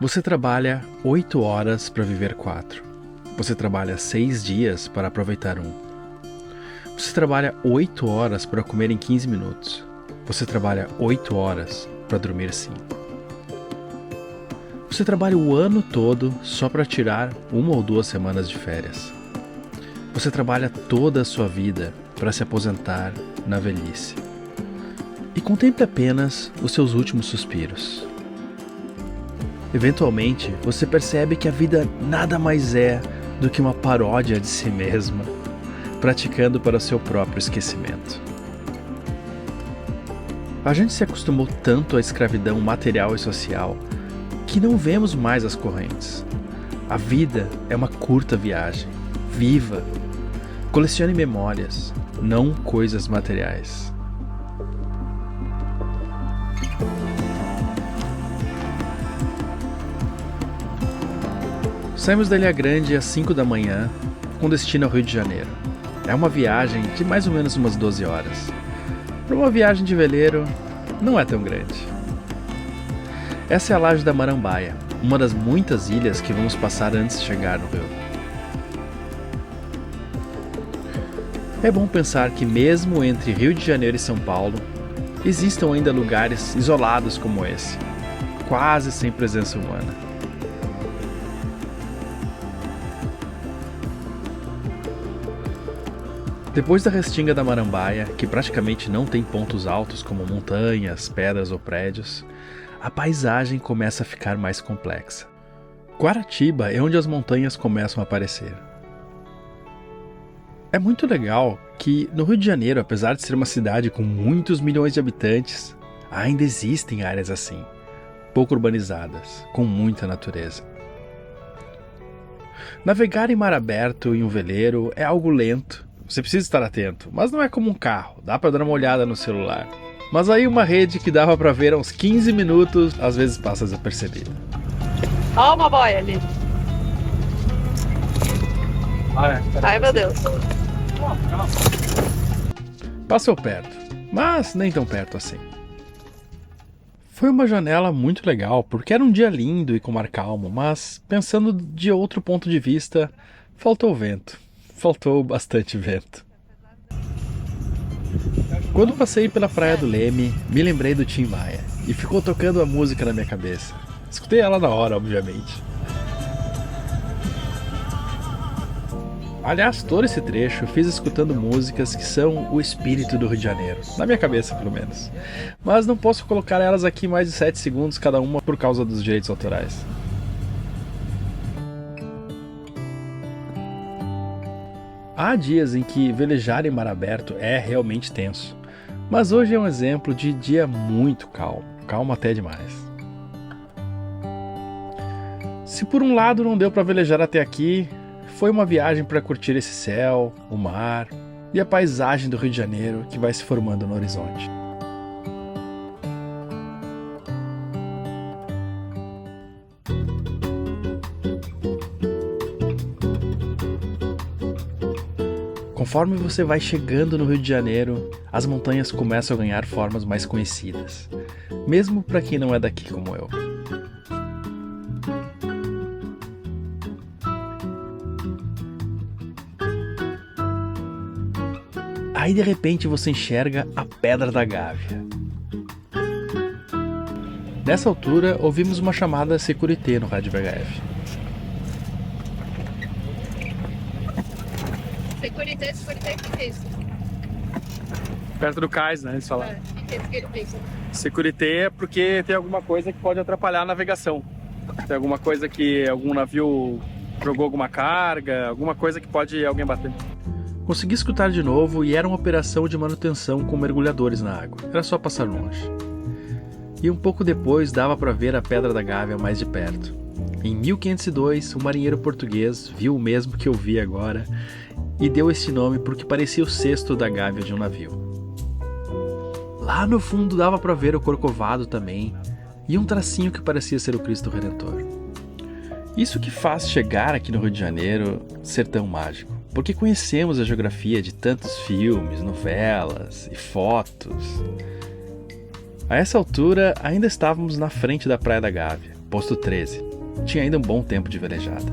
Você trabalha 8 horas para viver 4. Você trabalha 6 dias para aproveitar 1. Você trabalha 8 horas para comer em 15 minutos. Você trabalha 8 horas para dormir 5. Você trabalha o ano todo só para tirar 1 ou 2 semanas de férias. Você trabalha toda a sua vida para se aposentar na velhice. E contemple apenas os seus últimos suspiros. Eventualmente, você percebe que a vida nada mais é do que uma paródia de si mesma, praticando para o seu próprio esquecimento. A gente se acostumou tanto à escravidão material e social que não vemos mais as correntes. A vida é uma curta viagem. Viva! Colecione memórias, não coisas materiais. Saímos da Ilha Grande às 5 da manhã, com destino ao Rio de Janeiro. É uma viagem de mais ou menos umas 12 horas. Para uma viagem de veleiro, não é tão grande. Essa é a laje da Marambaia, uma das muitas ilhas que vamos passar antes de chegar no Rio. É bom pensar que mesmo entre Rio de Janeiro e São Paulo, existam ainda lugares isolados como esse, quase sem presença humana. Depois da restinga da Marambaia, que praticamente não tem pontos altos como montanhas, pedras ou prédios, a paisagem começa a ficar mais complexa. Guaratiba é onde as montanhas começam a aparecer. É muito legal que no Rio de Janeiro, apesar de ser uma cidade com muitos milhões de habitantes, ainda existem áreas assim, pouco urbanizadas, com muita natureza. Navegar em mar aberto em um veleiro é algo lento. Você precisa estar atento, mas não é como um carro, dá para dar uma olhada no celular. Mas aí uma rede que dava para ver há uns 15 minutos, às vezes passa desapercebida. Ó uma boia ali. Ai meu Deus. Passou perto, mas nem tão perto assim. Foi uma janela muito legal, porque era um dia lindo e com mar calmo, mas pensando de outro ponto de vista, faltou vento. Faltou bastante vento. Quando passei pela Praia do Leme, me lembrei do Tim Maia e ficou tocando a música na minha cabeça. Escutei ela na hora, obviamente. Aliás, todo esse trecho eu fiz escutando músicas que são o espírito do Rio de Janeiro, na minha cabeça pelo menos. Mas não posso colocar elas aqui mais de 7 segundos cada uma por causa dos direitos autorais. Há dias em que velejar em mar aberto é realmente tenso, mas hoje é um exemplo de dia muito calmo, calmo até demais. Se por um lado não deu para velejar até aqui, foi uma viagem para curtir esse céu, o mar e a paisagem do Rio de Janeiro que vai se formando no horizonte. Conforme você vai chegando no Rio de Janeiro, as montanhas começam a ganhar formas mais conhecidas, mesmo para quem não é daqui como eu. Aí de repente você enxerga a Pedra da Gávea. Nessa altura, ouvimos uma chamada Securité no rádio VHF. Securité, o que é isso? Perto do cais, né? Eles falaram. O que é Securité? Securité é porque tem alguma coisa que pode atrapalhar a navegação. Tem alguma coisa que algum navio jogou alguma carga, alguma coisa que pode alguém bater. Consegui escutar de novo e era uma operação de manutenção com mergulhadores na água. Era só passar longe. E um pouco depois dava para ver a Pedra da Gávea mais de perto. Em 1502, um marinheiro português viu o mesmo que eu vi agora e deu esse nome porque parecia o cesto da gávea de um navio. Lá no fundo dava para ver o Corcovado também e um tracinho que parecia ser o Cristo Redentor. Isso que faz chegar aqui no Rio de Janeiro ser tão mágico, porque conhecemos a geografia de tantos filmes, novelas e fotos. A essa altura ainda estávamos na frente da Praia da Gávea, posto 13. tinha ainda um bom tempo de velejada.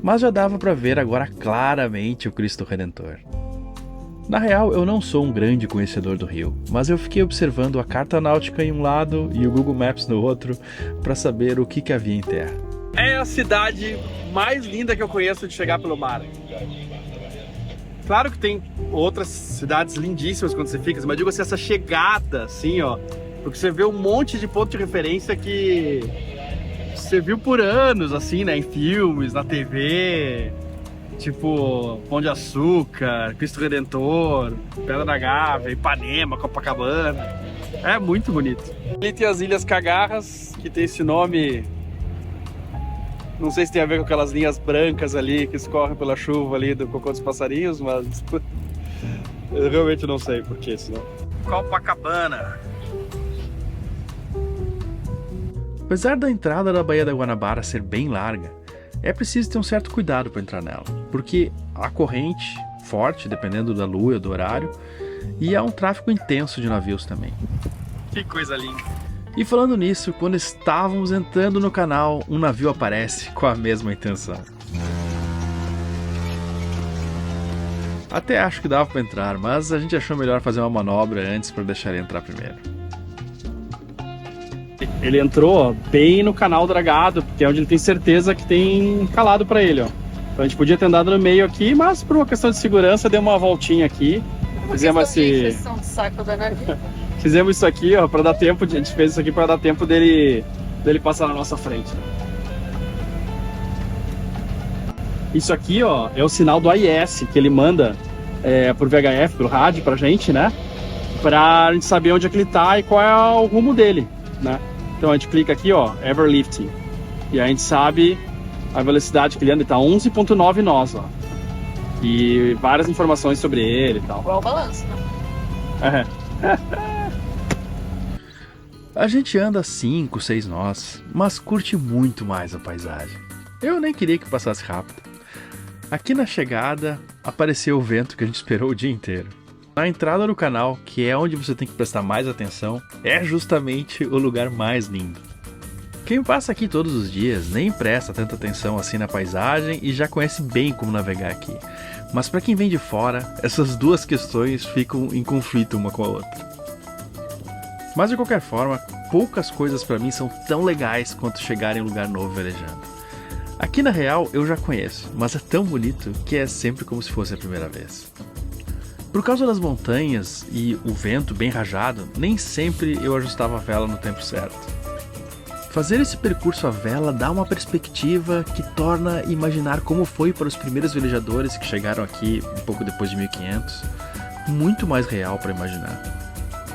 Mas já dava para ver agora claramente o Cristo Redentor. Na real, eu não sou um grande conhecedor do rio, mas eu fiquei observando a carta náutica em um lado e o Google Maps no outro para saber o que havia em terra. É a cidade mais linda que eu conheço de chegar pelo mar. Claro que tem outras cidades lindíssimas quando você fica, mas digo assim, essa chegada assim, ó, porque você vê um monte de ponto de referência que você viu por anos, assim, né, em filmes, na TV, tipo Pão de Açúcar, Cristo Redentor, Pedra da Gávea, Ipanema, Copacabana. É muito bonito. Ali tem as Ilhas Cagarras, que tem esse nome, não sei se tem a ver com aquelas linhas brancas ali que escorrem pela chuva ali do Cocô dos Passarinhos, mas eu realmente não sei por que senão. Copacabana. Apesar da entrada da Baía da Guanabara ser bem larga, é preciso ter um certo cuidado para entrar nela, porque há corrente forte, dependendo da lua e do horário, e há um tráfego intenso de navios também. Que coisa linda! E falando nisso, quando estávamos entrando no canal, um navio aparece com a mesma intenção. Até acho que dava para entrar, mas a gente achou melhor fazer uma manobra antes para deixar ele entrar primeiro. Ele entrou, ó, bem no canal dragado, porque é onde ele tem certeza que tem calado para ele, ó. Então a gente podia ter andado no meio aqui, mas por uma questão de segurança deu uma voltinha aqui. Fizemos isso aqui, ó, para dar tempo. A gente fez isso aqui para dar tempo dele passar na nossa frente. Isso aqui, ó, é o sinal do AIS que ele manda por VHF, pelo rádio pra gente, né? Pra gente saber onde é que ele tá e qual é o rumo dele, né? Então a gente clica aqui, ó, Everlifting, e a gente sabe a velocidade que ele anda, ele tá 11.9 nós, ó. E várias informações sobre ele e tal. Igual o balanço, né? A gente anda 5, 6 nós, mas curte muito mais a paisagem. Eu nem queria que passasse rápido. Aqui na chegada apareceu o vento que a gente esperou o dia inteiro. Na entrada do canal, que é onde você tem que prestar mais atenção, é justamente o lugar mais lindo. Quem passa aqui todos os dias nem presta tanta atenção assim na paisagem e já conhece bem como navegar aqui. Mas para quem vem de fora, essas duas questões ficam em conflito uma com a outra. Mas de qualquer forma, poucas coisas para mim são tão legais quanto chegar em um lugar novo velejando. Aqui na real eu já conheço, mas é tão bonito que é sempre como se fosse a primeira vez. Por causa das montanhas e o vento bem rajado, nem sempre eu ajustava a vela no tempo certo. Fazer esse percurso à vela dá uma perspectiva que torna imaginar como foi para os primeiros velejadores que chegaram aqui um pouco depois de 1500, muito mais real para imaginar.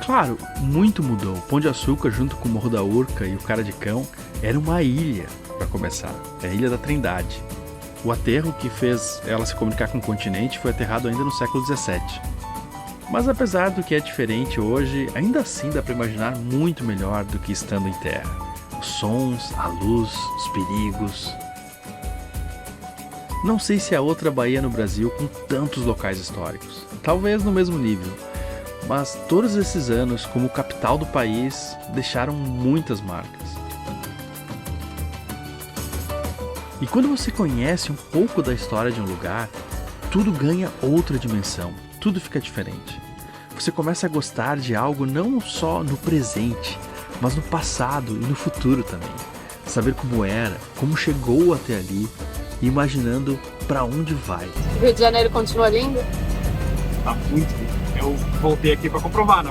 Claro, muito mudou. O Pão de Açúcar junto com o Morro da Urca e o Cara de Cão era uma ilha para começar, é a Ilha da Trindade. O aterro que fez ela se comunicar com o continente foi aterrado ainda no século XVII. Mas apesar do que é diferente hoje, ainda assim dá para imaginar muito melhor do que estando em terra. Os sons, a luz, os perigos. Não sei se há outra baía no Brasil com tantos locais históricos. Talvez no mesmo nível. Mas todos esses anos, como capital do país, deixaram muitas marcas. E quando você conhece um pouco da história de um lugar, tudo ganha outra dimensão, tudo fica diferente. Você começa a gostar de algo não só no presente, mas no passado e no futuro também. Saber como era, como chegou até ali, e imaginando para onde vai. O Rio de Janeiro continua lindo? Tá muito lindo. Eu voltei aqui para comprovar, né?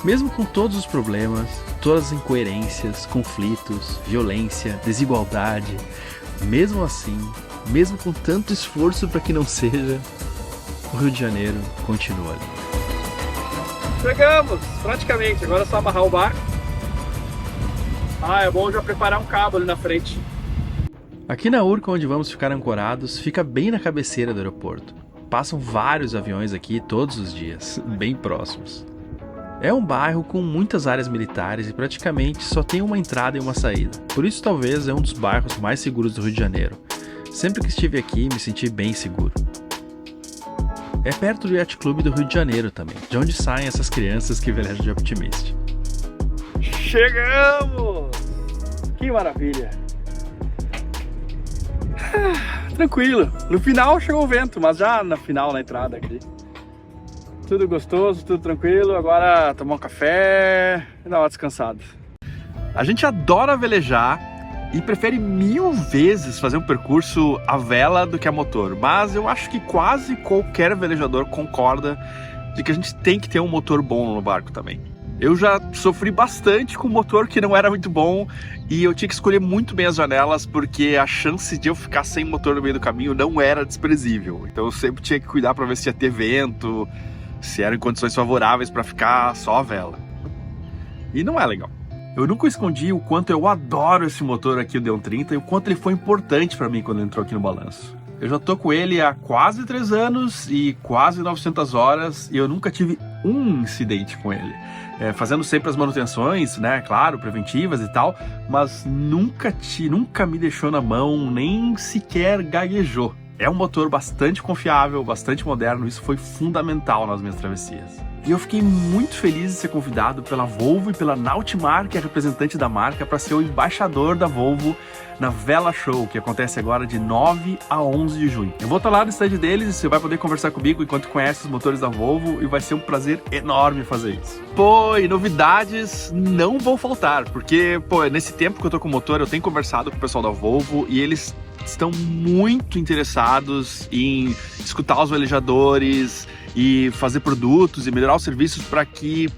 Mesmo com todos os problemas, todas as incoerências, conflitos, violência, desigualdade, mesmo assim, mesmo com tanto esforço para que não seja, o Rio de Janeiro continua ali. Chegamos, praticamente. Agora é só amarrar o barco. É bom já preparar um cabo ali na frente. Aqui na Urca, onde vamos ficar ancorados, fica bem na cabeceira do aeroporto. Passam vários aviões aqui todos os dias, bem próximos. É um bairro com muitas áreas militares e praticamente só tem uma entrada e uma saída. Por isso talvez é um dos bairros mais seguros do Rio de Janeiro. Sempre que estive aqui me senti bem seguro. É perto do Yacht Club do Rio de Janeiro também, de onde saem essas crianças que velejam de Optimist. Chegamos! Que maravilha. Tranquilo. No final chegou o vento, mas já na final, na entrada aqui. Tudo gostoso, tudo tranquilo. Agora tomar um café e dar uma descansada. A gente adora velejar e prefere 1000 vezes fazer um percurso a vela do que a motor. Mas eu acho que quase qualquer velejador concorda de que a gente tem que ter um motor bom no barco também. Eu já sofri bastante com um motor que não era muito bom e eu tinha que escolher muito bem as janelas porque a chance de eu ficar sem motor no meio do caminho não era desprezível. Então eu sempre tinha que cuidar para ver se ia ter vento, se eram em condições favoráveis para ficar só a vela. E não é legal. Eu nunca escondi o quanto eu adoro esse motor aqui, o Deon 30, e o quanto ele foi importante para mim quando ele entrou aqui no balanço. Eu já tô com ele há quase 3 anos e quase 900 horas e eu nunca tive um incidente com ele. Fazendo sempre as manutenções, né, claro, preventivas e tal, mas nunca me deixou na mão, nem sequer gaguejou. É um motor bastante confiável, bastante moderno, isso foi fundamental nas minhas travessias. E eu fiquei muito feliz de ser convidado pela Volvo e pela Nautmar, que é representante da marca, para ser o embaixador da Volvo na Vela Show, que acontece agora de 9 a 11 de junho. Eu vou estar lá no stand deles e você vai poder conversar comigo enquanto conhece os motores da Volvo e vai ser um prazer enorme fazer isso. Pô, e novidades não vão faltar, porque, pô, nesse tempo que eu tô com o motor, eu tenho conversado com o pessoal da Volvo e eles estão muito interessados em escutar os velejadores e fazer produtos e melhorar os serviços para que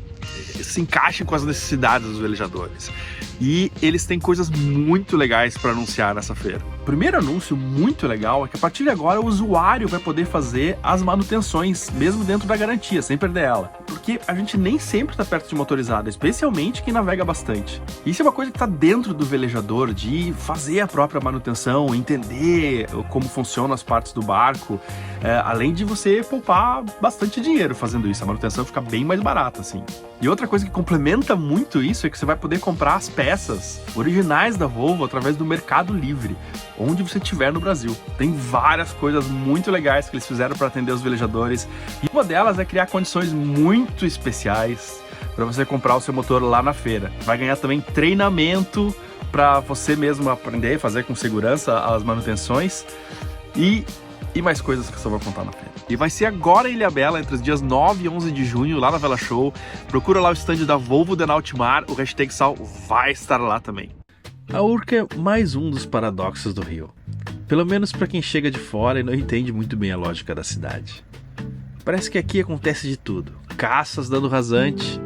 se encaixem com as necessidades dos velejadores. E eles têm coisas muito legais para anunciar nessa feira. O primeiro anúncio muito legal é que a partir de agora o usuário vai poder fazer as manutenções, mesmo dentro da garantia, sem perder ela. Porque a gente nem sempre está perto de motorizada, especialmente quem navega bastante. Isso é uma coisa que está dentro do velejador, de fazer a própria manutenção, entender como funcionam as partes do barco, além de você poupar bastante dinheiro fazendo isso. A manutenção fica bem mais barata, assim. E outra coisa que complementa muito isso é que você vai poder comprar as peças originais da Volvo através do Mercado Livre, onde você estiver no Brasil. Tem várias coisas muito legais que eles fizeram para atender os velejadores, e uma delas é criar condições muito especiais para você comprar o seu motor lá na feira. Vai ganhar também treinamento para você mesmo aprender a fazer com segurança as manutenções e mais coisas que eu só vou contar na feira. E vai ser agora em Ilhabela, entre os dias 9 e 11 de junho, lá na Vela Show. Procura lá o stand da Volvo da Nautmar, o hashtag Sal vai estar lá também. A Urca é mais um dos paradoxos do Rio. Pelo menos para quem chega de fora e não entende muito bem a lógica da cidade. Parece que aqui acontece de tudo. Caças dando rasante,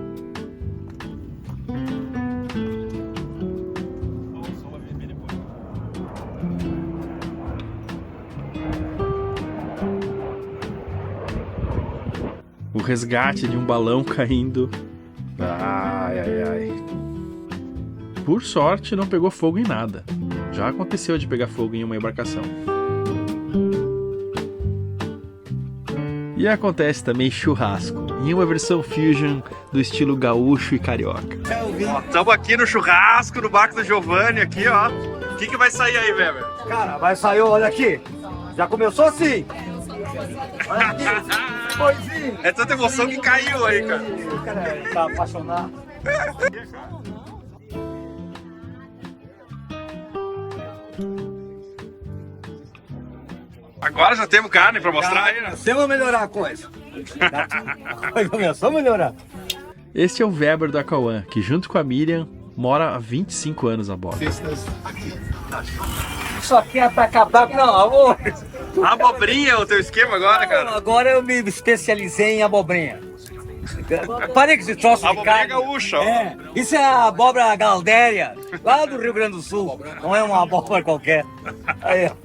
o resgate de um balão caindo. Ai, ai, ai. Por sorte, não pegou fogo em nada. Já aconteceu de pegar fogo em uma embarcação. E acontece também churrasco, em uma versão fusion do estilo gaúcho e carioca. Estamos aqui no churrasco, no barco do Giovanni, aqui, ó. O que vai sair aí, Weber? Cara, vai sair, olha aqui. Já começou assim. Olha aqui. Poisinho. É tanta emoção que caiu aí, cara. O cara tá apaixonado. Agora já temos carne pra mostrar aí, né? Começamos a melhorar a coisa. Começou a melhorar. Este é o Weber do Acauã, que junto com a Miriam mora há 25 anos a bordo. Só que é pra acabar. Não, amor. Abobrinha, o teu esquema agora, cara? Agora eu me especializei em abobrinha. Parei com esse troço de Abobrinha carne. gaúcha, ó. É, isso é a abóbora galdéria, lá do Rio Grande do Sul. Não é uma abóbora qualquer. Aí, ó.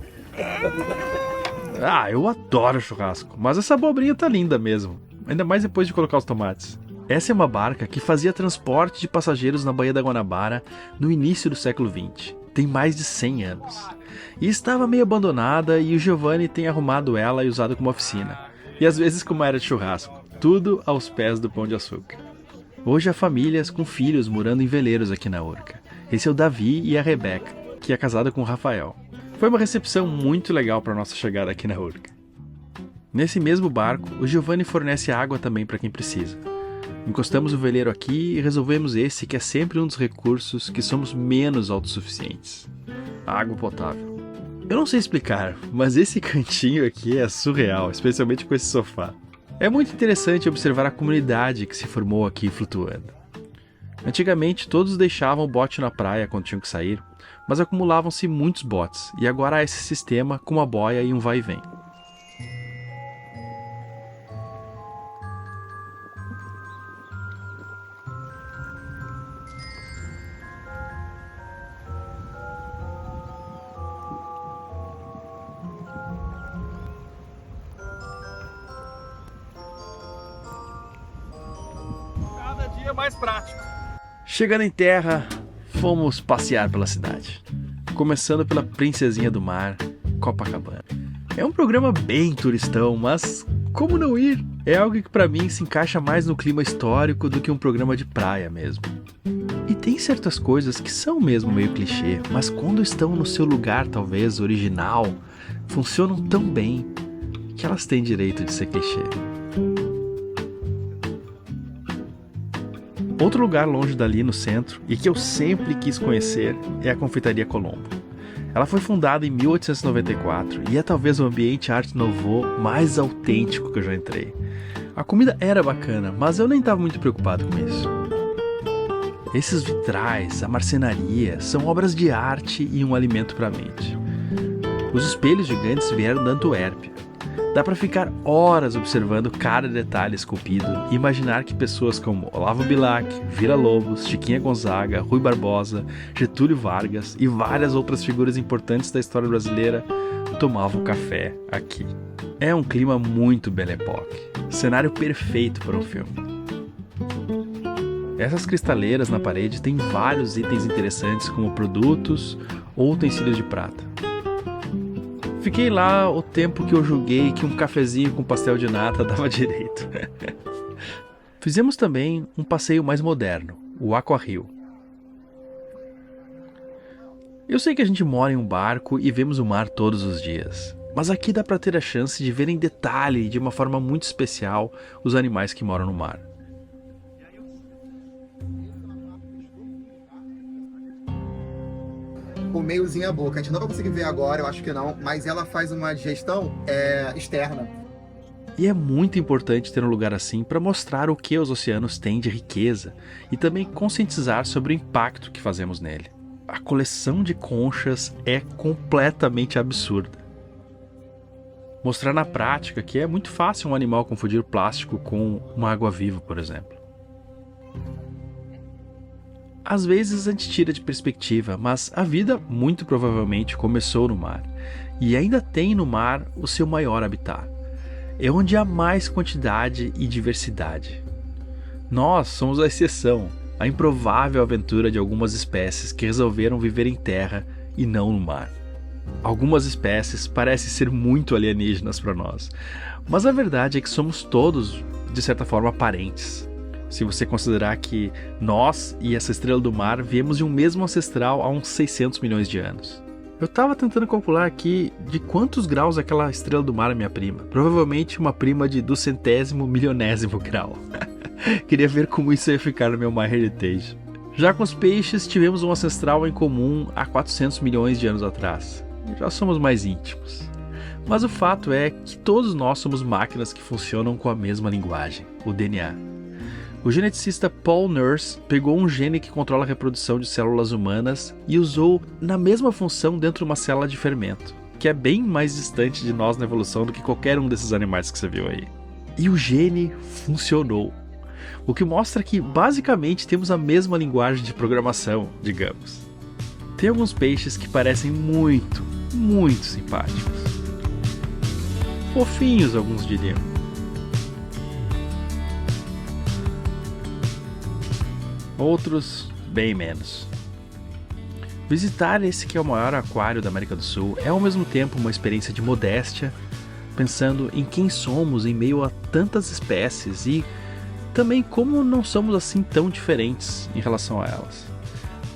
Ah, eu adoro churrasco, mas essa abobrinha tá linda mesmo. Ainda mais depois de colocar os tomates. Essa é uma barca que fazia transporte de passageiros na Baía da Guanabara no início do século XX. Tem mais de 100 anos. E estava meio abandonada e o Giovanni tem arrumado ela e usado como oficina. E às vezes como área de churrasco. Tudo aos pés do Pão de Açúcar. Hoje há famílias com filhos morando em veleiros aqui na Urca. Esse é o Davi e a Rebeca, que é casada com o Rafael. Foi uma recepção muito legal para nossa chegada aqui na Urca. Nesse mesmo barco, o Giovanni fornece água também para quem precisa. Encostamos o veleiro aqui e resolvemos esse que é sempre um dos recursos que somos menos autossuficientes: a água potável. Eu não sei explicar, mas esse cantinho aqui é surreal, especialmente com esse sofá. É muito interessante observar a comunidade que se formou aqui flutuando. Antigamente todos deixavam o bote na praia quando tinham que sair, mas acumulavam-se muitos botes, e agora há esse sistema com uma boia e um vai e vem. Cada dia mais prático. Chegando em terra, fomos passear pela cidade, começando pela Princesinha do Mar, Copacabana. É um programa bem turistão, mas como não ir? É algo que pra mim se encaixa mais no clima histórico do que um programa de praia mesmo. E tem certas coisas que são mesmo meio clichê, mas quando estão no seu lugar talvez original, funcionam tão bem que elas têm direito de ser clichê. Outro lugar longe dali no centro, e que eu sempre quis conhecer, é a Confeitaria Colombo. Ela foi fundada em 1894 e é talvez o ambiente Art Nouveau mais autêntico que eu já entrei. A comida era bacana, mas eu nem estava muito preocupado com isso. Esses vitrais, a marcenaria, são obras de arte e um alimento para a mente. Os espelhos gigantes vieram da Antuérpia. Dá para ficar horas observando cada detalhe esculpido e imaginar que pessoas como Olavo Bilac, Villa-Lobos, Chiquinha Gonzaga, Rui Barbosa, Getúlio Vargas e várias outras figuras importantes da história brasileira tomavam café aqui. É um clima muito Belle Époque, cenário perfeito para um filme. Essas cristaleiras na parede têm vários itens interessantes como produtos ou utensílios de prata. Fiquei lá o tempo que eu julguei que um cafezinho com pastel de nata dava direito. Fizemos também um passeio mais moderno, o Aquarrio. Eu sei que a gente mora em um barco e vemos o mar todos os dias, mas aqui dá para ter a chance de ver em detalhe e de uma forma muito especial os animais que moram no mar. O meiozinho a boca. A gente não vai conseguir ver agora, eu acho que não, mas ela faz uma digestão externa. E é muito importante ter um lugar assim para mostrar o que os oceanos têm de riqueza e também conscientizar sobre o impacto que fazemos nele. A coleção de conchas é completamente absurda. Mostrar na prática que é muito fácil um animal confundir plástico com uma água viva, por exemplo. Às vezes a gente tira de perspectiva, mas a vida muito provavelmente começou no mar, e ainda tem no mar o seu maior habitat. É onde há mais quantidade e diversidade. Nós somos a exceção, a improvável aventura de algumas espécies que resolveram viver em terra e não no mar. Algumas espécies parecem ser muito alienígenas para nós, mas a verdade é que somos todos, de certa forma, parentes. Se você considerar que nós e essa estrela do mar viemos de um mesmo ancestral há uns 600 milhões de anos. Eu estava tentando calcular aqui de quantos graus aquela estrela do mar é minha prima. Provavelmente uma prima de 200º milionésimo grau. Queria ver como isso ia ficar no meu MyHeritage. Já com os peixes, tivemos um ancestral em comum há 400 milhões de anos atrás. Já somos mais íntimos. Mas o fato é que todos nós somos máquinas que funcionam com a mesma linguagem, o DNA. O geneticista Paul Nurse pegou um gene que controla a reprodução de células humanas e usou na mesma função dentro de uma célula de fermento, que é bem mais distante de nós na evolução do que qualquer um desses animais que você viu aí. E o gene funcionou, o que mostra que basicamente temos a mesma linguagem de programação, digamos. Tem alguns peixes que parecem muito, muito simpáticos. Fofinhos, alguns diriam. Outros, bem menos. Visitar esse que é o maior aquário da América do Sul é ao mesmo tempo uma experiência de modéstia, pensando em quem somos em meio a tantas espécies e também como não somos assim tão diferentes em relação a elas.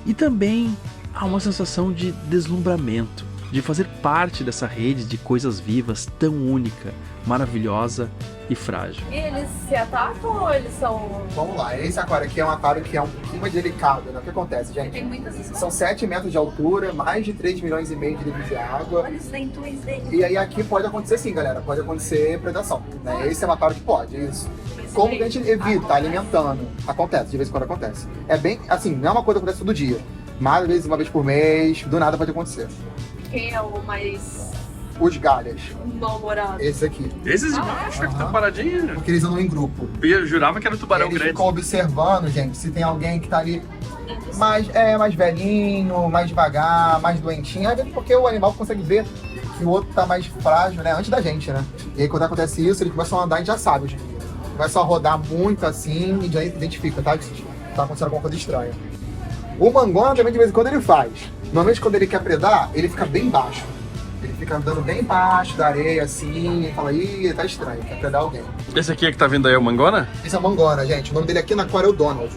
E também há uma sensação de deslumbramento, de fazer parte dessa rede de coisas vivas tão única, maravilhosa e frágil. E eles se atacam ou eles são... Vamos lá, esse aquário aqui é um aquário que é um pouquinho mais delicado, né? O que acontece, gente? Tem muitas espécies. São 7 metros de altura, mais de 3,5 milhões de litros de água. Olha os dentões dele. E aí aqui pode acontecer sim, galera. Pode acontecer predação, né? Esse é um aquário que pode, isso. Como que a gente evita? Alimentando. Acontece, de vez em quando acontece. É bem, assim, não é uma coisa que acontece todo dia. Mas às vezes uma vez por mês, do nada pode acontecer. Quem é o mais Os galhas. mal-humorado? Esse aqui. Esses de baixo que tá paradinho. Porque eles andam em grupo. Eu jurava que era um tubarão Eles grande. ficam observando, gente, se tem alguém que tá ali mais velhinho, mais devagar, mais doentinho. Às vezes porque o animal consegue ver que o outro tá mais frágil, né? Antes da gente, né? E aí quando acontece isso, eles começam a andar e já sabem. Gente. Começam a rodar muito assim e já identifica, tá? Que tá acontecendo alguma coisa estranha. O mangona também de vez em quando ele faz. Normalmente quando ele quer predar, ele fica bem baixo. Ele fica andando bem baixo da areia, assim, e fala, ih, tá estranho, quer predar alguém. Esse aqui é que tá vindo aí, o Mangona? Esse é o Mangona, gente. O nome dele aqui no aquário é o Donald.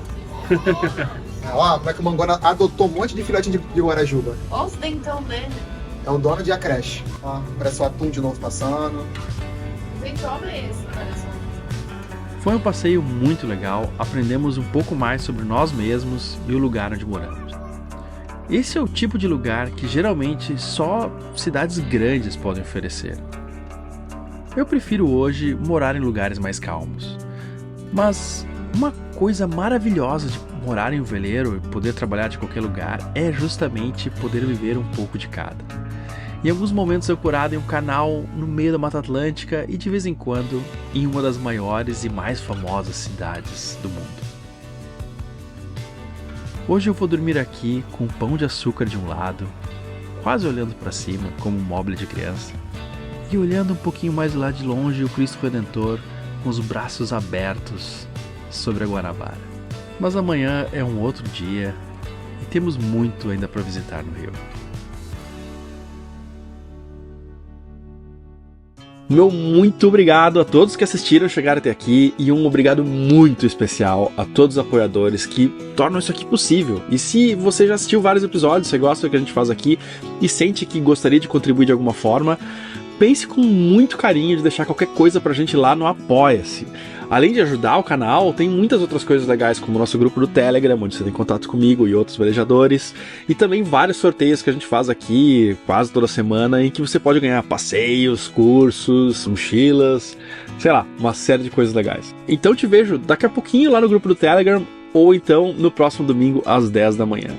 Ó, como é que o Mangona adotou um monte de filhote de guarajuba. Olha os dentão dele. É o Donald e a creche. Ó, parece o atum de novo passando. Gente, olha esse, olha só. Foi um passeio muito legal, aprendemos um pouco mais sobre nós mesmos e o lugar onde moramos. Esse é o tipo de lugar que geralmente só cidades grandes podem oferecer. Eu prefiro hoje morar em lugares mais calmos. Mas uma coisa maravilhosa de morar em um veleiro e poder trabalhar de qualquer lugar é justamente poder viver um pouco de cada. Em alguns momentos ancorado em um canal no meio da Mata Atlântica e de vez em quando em uma das maiores e mais famosas cidades do mundo. Hoje eu vou dormir aqui com um pão de açúcar de um lado, quase olhando para cima como um móvel de criança, e olhando um pouquinho mais lá de longe o Cristo Redentor com os braços abertos sobre a Guanabara. Mas amanhã é um outro dia e temos muito ainda para visitar no Rio. Meu muito obrigado a todos que assistiram, chegaram até aqui, e um obrigado muito especial a todos os apoiadores que tornam isso aqui possível. E se você já assistiu vários episódios, você gosta do que a gente faz aqui e sente que gostaria de contribuir de alguma forma, pense com muito carinho de deixar qualquer coisa pra gente lá no Apoia-se. Além de ajudar o canal, tem muitas outras coisas legais, como o nosso grupo do Telegram, onde você tem contato comigo e outros velejadores, e também vários sorteios que a gente faz aqui quase toda semana, em que você pode ganhar passeios, cursos, mochilas, sei lá, uma série de coisas legais. Então te vejo daqui a pouquinho lá no grupo do Telegram, ou então no próximo domingo às 10 da manhã.